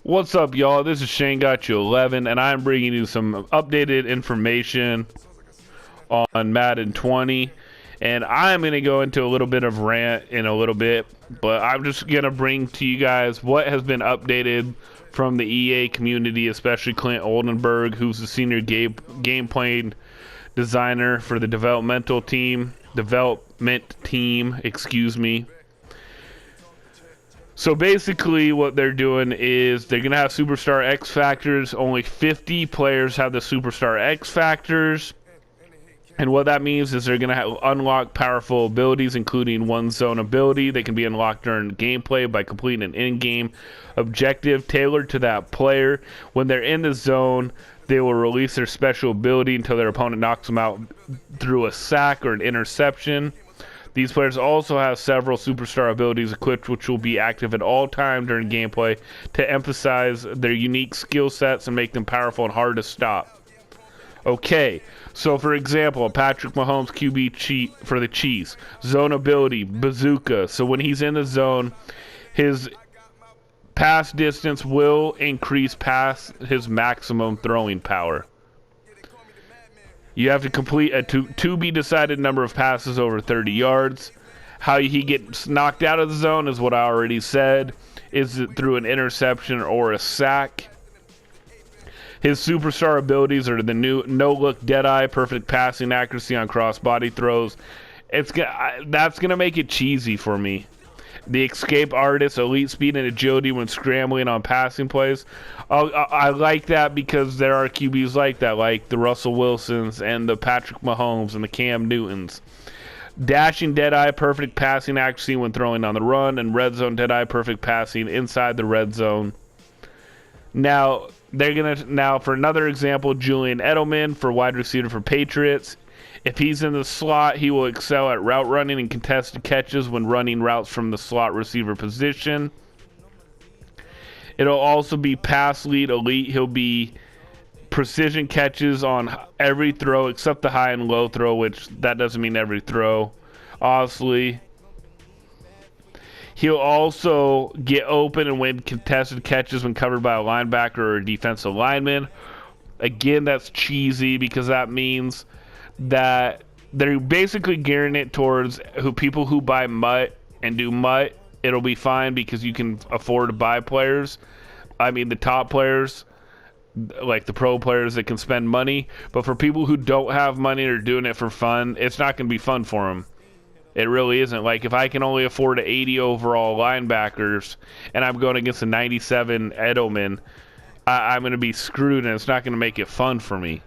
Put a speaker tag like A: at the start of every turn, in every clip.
A: What's up, y'all? This is Shane Got You 11, and I'm bringing you some updated information on Madden 20. And I'm going to go into a little bit of rant in a little bit, but I'm just going to bring to you guys what has been updated from the EA community, especially Clint Oldenburg, who's the senior gameplay designer for the development team, excuse me. So basically what they're doing is they're going to have Superstar X Factors. Only 50 players have the Superstar X Factors. And what that means is they're going to unlock powerful abilities, including one zone ability. They can be unlocked during gameplay by completing an in-game objective tailored to that player. When they're in the zone, they will release their special ability until their opponent knocks them out through a sack or an interception. These players also have several superstar abilities equipped, which will be active at all times during gameplay to emphasize their unique skill sets and make them powerful and hard to stop. Okay, so for example, Patrick Mahomes QB for the Chiefs, zone ability, bazooka. So when he's in the zone, his pass distance will increase past his maximum throwing power. You have to complete a to-be-decided number of passes over 30 yards. How he gets knocked out of the zone is what I already said. Is it through an interception or a sack? His superstar abilities are the new no-look dead-eye, perfect passing accuracy on cross-body throws. That's going to make it cheesy for me. The escape artist, elite speed and agility when scrambling on passing plays. I like that because there are QBs like that, like the Russell Wilsons and the Patrick Mahomes and the Cam Newtons. Dashing dead-eye, perfect passing accuracy when throwing on the run, and red zone dead-eye, perfect passing inside the red zone. Now for another example, Julian Edelman for wide receiver for Patriots. If he's in the slot, he will excel at route running and contested catches when running routes from the slot receiver position. It'll also be pass lead elite. He'll be precision catches on every throw except the high and low throw, which that doesn't mean every throw, obviously. He'll also get open and win contested catches when covered by a linebacker or a defensive lineman. Again, that's cheesy because that means that they're basically gearing it towards people who buy MUT and do MUT. It'll be fine because you can afford to buy players. I mean, the top players, like the pro players that can spend money. But for people who don't have money or are doing it for fun, it's not going to be fun for them. It really isn't. Like, if I can only afford 80 overall linebackers and I'm going against a 97 Edelman, I'm going to be screwed and it's not going to make it fun for me.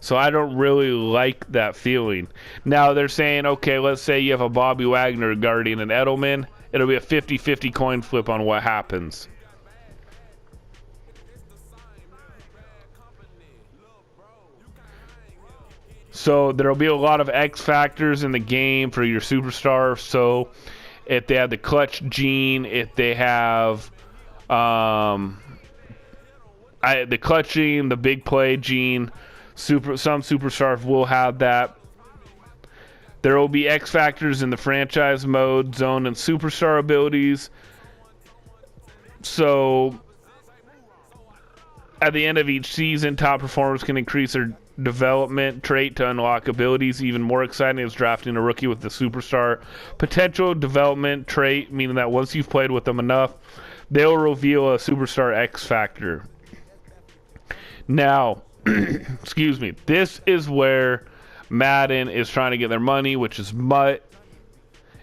A: So I don't really like that feeling. Now they're saying, okay, let's say you have a Bobby Wagner guarding an Edelman. It'll be a 50-50 coin flip on what happens. So there'll be a lot of X factors in the game for your superstar. So if they have the clutch gene, if they have the clutch gene, the big play gene, some superstars will have that. There will be X factors in the franchise mode, zone, and superstar abilities. So at the end of each season, top performers can increase their development trait to unlock abilities. Even more exciting is drafting a rookie with the superstar potential development trait, meaning that once you've played with them enough, they'll reveal a superstar X factor. Now, excuse me, this is where Madden is trying to get their money, which is MUT.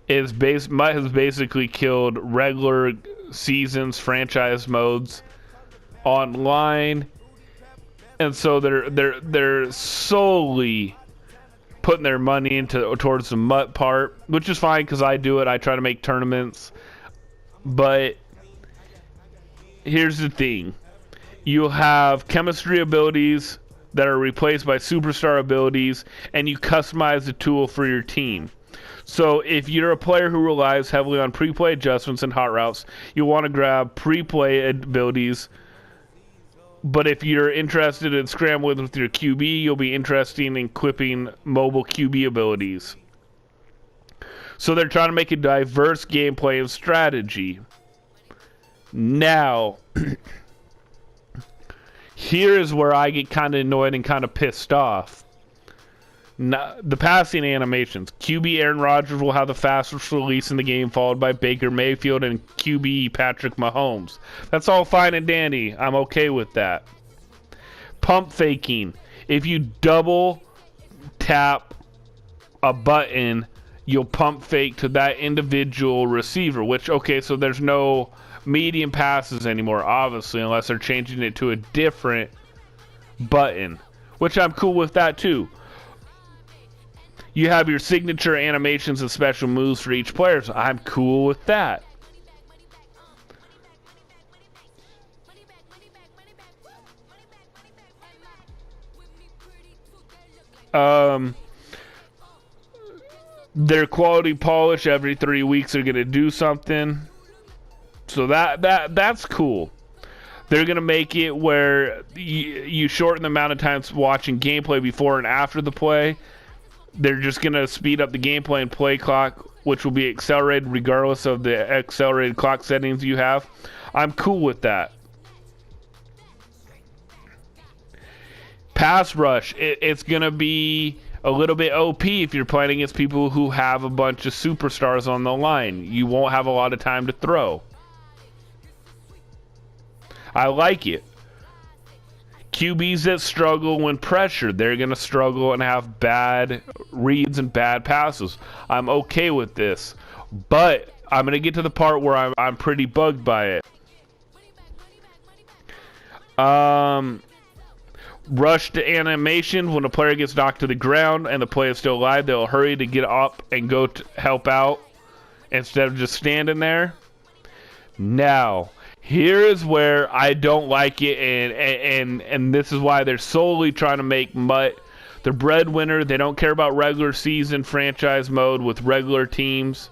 A: MUT has basically killed regular seasons, franchise modes online. And so they're solely putting their money towards the MUT part, which is fine because I do it. I try to make tournaments. But here's the thing. You'll have chemistry abilities that are replaced by superstar abilities, and you customize the tool for your team. So if you're a player who relies heavily on pre-play adjustments and hot routes, you'll want to grab pre-play abilities. But if you're interested in scrambling with your QB, you'll be interested in equipping mobile QB abilities. So they're trying to make a diverse gameplay and strategy. Now, here is where I get kind of annoyed and kind of pissed off. Now, the passing animations. QB Aaron Rodgers will have the fastest release in the game, followed by Baker Mayfield and QB Patrick Mahomes. That's all fine and dandy. I'm okay with that. Pump faking. If you double tap a button, you'll pump fake to that individual receiver, which, okay, so there's no medium passes anymore, obviously, unless they're changing it to a different button, which I'm cool with that too. You have your signature animations and special moves for each player, so I'm cool with that. Their quality polish every 3 weeks are gonna do something, so that's cool. They're gonna make it where you shorten the amount of times watching gameplay before and after the play. They're just gonna speed up the gameplay and play clock, which will be accelerated regardless of the accelerated clock settings you have. I'm cool with that. Pass rush, it's gonna be a little bit OP if you're playing against people who have a bunch of superstars on the line. You won't have a lot of time to throw. I like it. QBs that struggle when pressured, they're going to struggle and have bad reads and bad passes. I'm okay with this, but I'm going to get to the part where I'm pretty bugged by it. Rush to animation. When a player gets knocked to the ground and the play is still alive, they'll hurry to get up and go to help out instead of just standing there. Now, here is where I don't like it, and this is why they're solely trying to make Mutt the breadwinner. They don't care about regular season franchise mode with regular teams,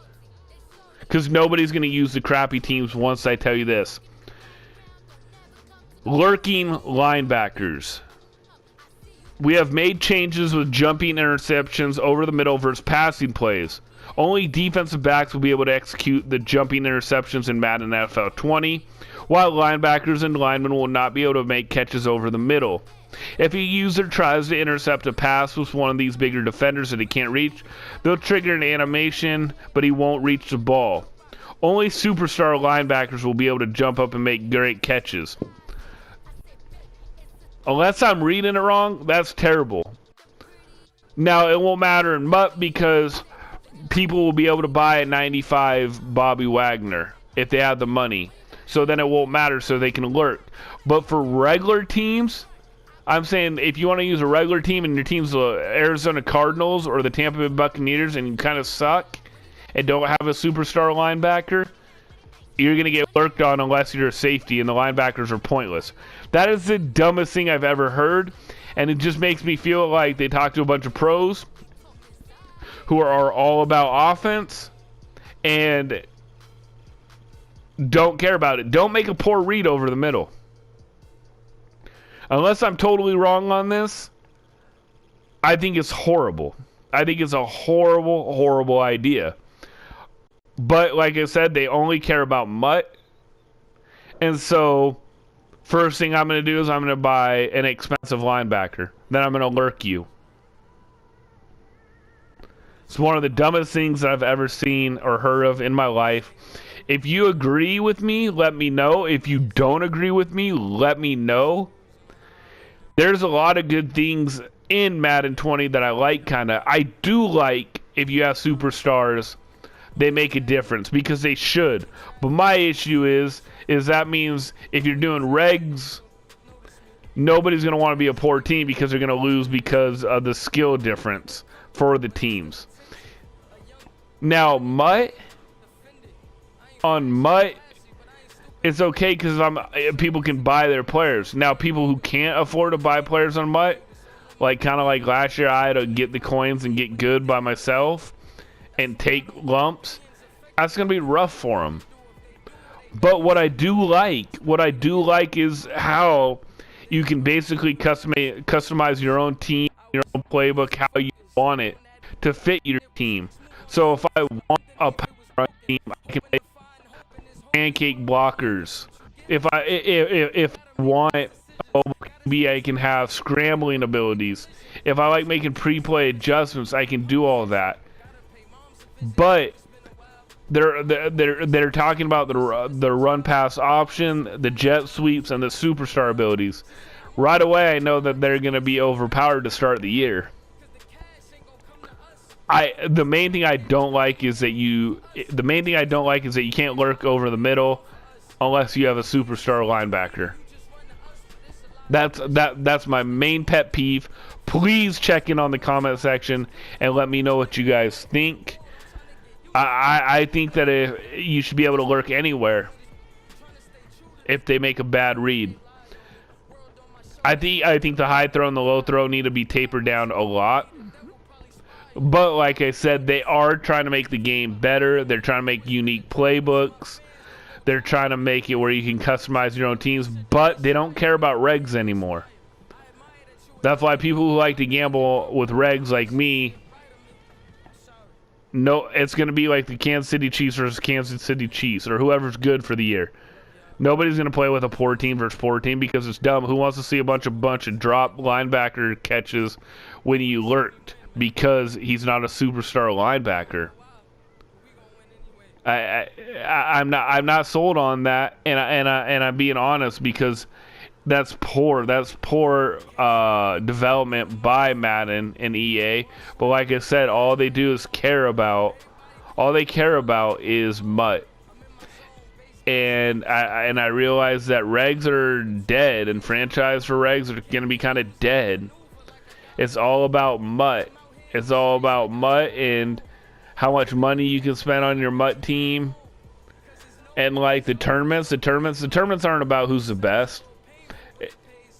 A: because nobody's going to use the crappy teams once I tell you this. Lurking linebackers. We have made changes with jumping interceptions over the middle versus passing plays. Only defensive backs will be able to execute the jumping interceptions in Madden NFL 20, while linebackers and linemen will not be able to make catches over the middle. If a user tries to intercept a pass with one of these bigger defenders that he can't reach, they'll trigger an animation, but he won't reach the ball. Only superstar linebackers will be able to jump up and make great catches. Unless I'm reading it wrong, that's terrible. Now, it won't matter in Mutt because people will be able to buy a 95 Bobby Wagner if they have the money. So then it won't matter, so they can lurk. But for regular teams, I'm saying if you want to use a regular team and your team's the Arizona Cardinals or the Tampa Bay Buccaneers and you kind of suck and don't have a superstar linebacker, you're going to get lurked on unless you're a safety, and the linebackers are pointless. That is the dumbest thing I've ever heard, and it just makes me feel like they talk to a bunch of pros who are all about offense and don't care about it. Don't make a poor read over the middle. Unless I'm totally wrong on this, I think it's horrible. I think it's a horrible, horrible idea. But like I said, they only care about Mutt. And so, first thing I'm going to do is I'm going to buy an expensive linebacker. Then I'm going to lurk you. It's one of the dumbest things that I've ever seen or heard of in my life. If you agree with me, let me know. If you don't agree with me, let me know. There's a lot of good things in Madden 20 that I like, kind of. I do like if you have superstars, they make a difference, because they should. But my issue is that means if you're doing regs, nobody's going to want to be a poor team because they're going to lose because of the skill difference for the teams. Now, Mutt, it's okay because people can buy their players. Now, people who can't afford to buy players on Mutt, kind of like last year, I had to get the coins and get good by myself and take lumps. That's going to be rough for them. But what I do like is how you can basically customize your own team, your own playbook, how you want it to fit your team. So if I want a power run team, I can make pancake blockers. If I want QB, I can have scrambling abilities. If I like making pre-play adjustments, I can do all that. But they're talking about the run pass option, the jet sweeps, and the superstar abilities. Right away, I know that they're going to be overpowered to start the year. The main thing I don't like is that you can't lurk over the middle unless you have a superstar linebacker. That's my main pet peeve. Please check in on the comment section and let me know what you guys think. I think that you should be able to lurk anywhere if they make a bad read. I think the high throw and the low throw need to be tapered down a lot. But like I said, they are trying to make the game better. They're trying to make unique playbooks. They're trying to make it where you can customize your own teams, but they don't care about regs anymore. That's why people who like to gamble with regs like me, no, it's going to be like the Kansas City Chiefs versus Kansas City Chiefs, or whoever's good for the year. Nobody's going to play with a poor team versus poor team because it's dumb. Who wants to see a bunch of drop linebacker catches when you lurked because he's not a superstar linebacker? I'm not sold on that, and I'm being honest because that's poor. That's poor development by Madden and EA. But like I said, all they care about is MUT. And I realize that regs are dead, and franchise for regs are going to be kind of dead. It's all about MUT. It's all about MUT and how much money you can spend on your MUT team. And like the tournaments aren't about who's the best.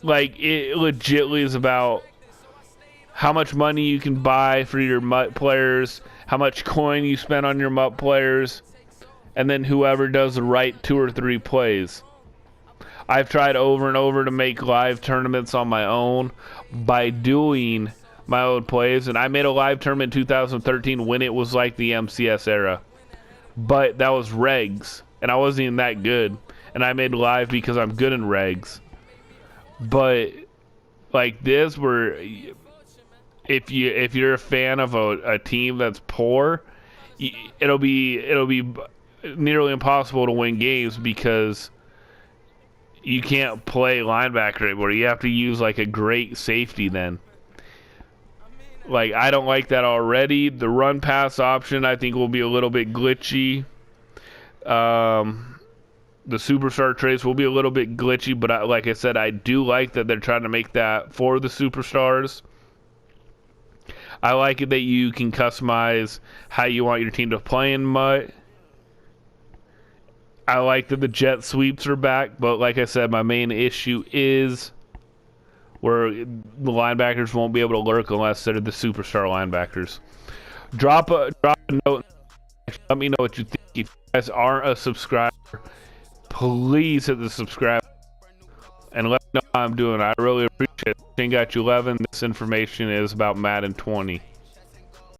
A: Like, it legitimately is about how much money you can buy for your MUT players, how much coin you spend on your MUT players, and then whoever does the right 2 or 3 plays. I've tried over and over to make live tournaments on my own by doing my own plays, and I made a live tournament in 2013 when it was like the MCS era. But that was regs, and I wasn't even that good. And I made live because I'm good in regs. But like this, where if you're a fan of a team that's poor, it'll be nearly impossible to win games because you can't play linebacker anymore. You have to use like a great safety then. Like, I don't like that already. The run pass option I think will be a little bit glitchy. The superstar traits will be a little bit glitchy, but like I said, I do like that they're trying to make that for the superstars. I like it that you can customize how you want your team to play in MUT. I like that the jet sweeps are back, but like I said, my main issue is where the linebackers won't be able to lurk unless they're the superstar linebackers. Drop a note. Let me know what you think. If you guys aren't a subscriber, please hit the subscribe and let me know how I'm doing. I really appreciate it. King got you 11. This information is about Madden 20.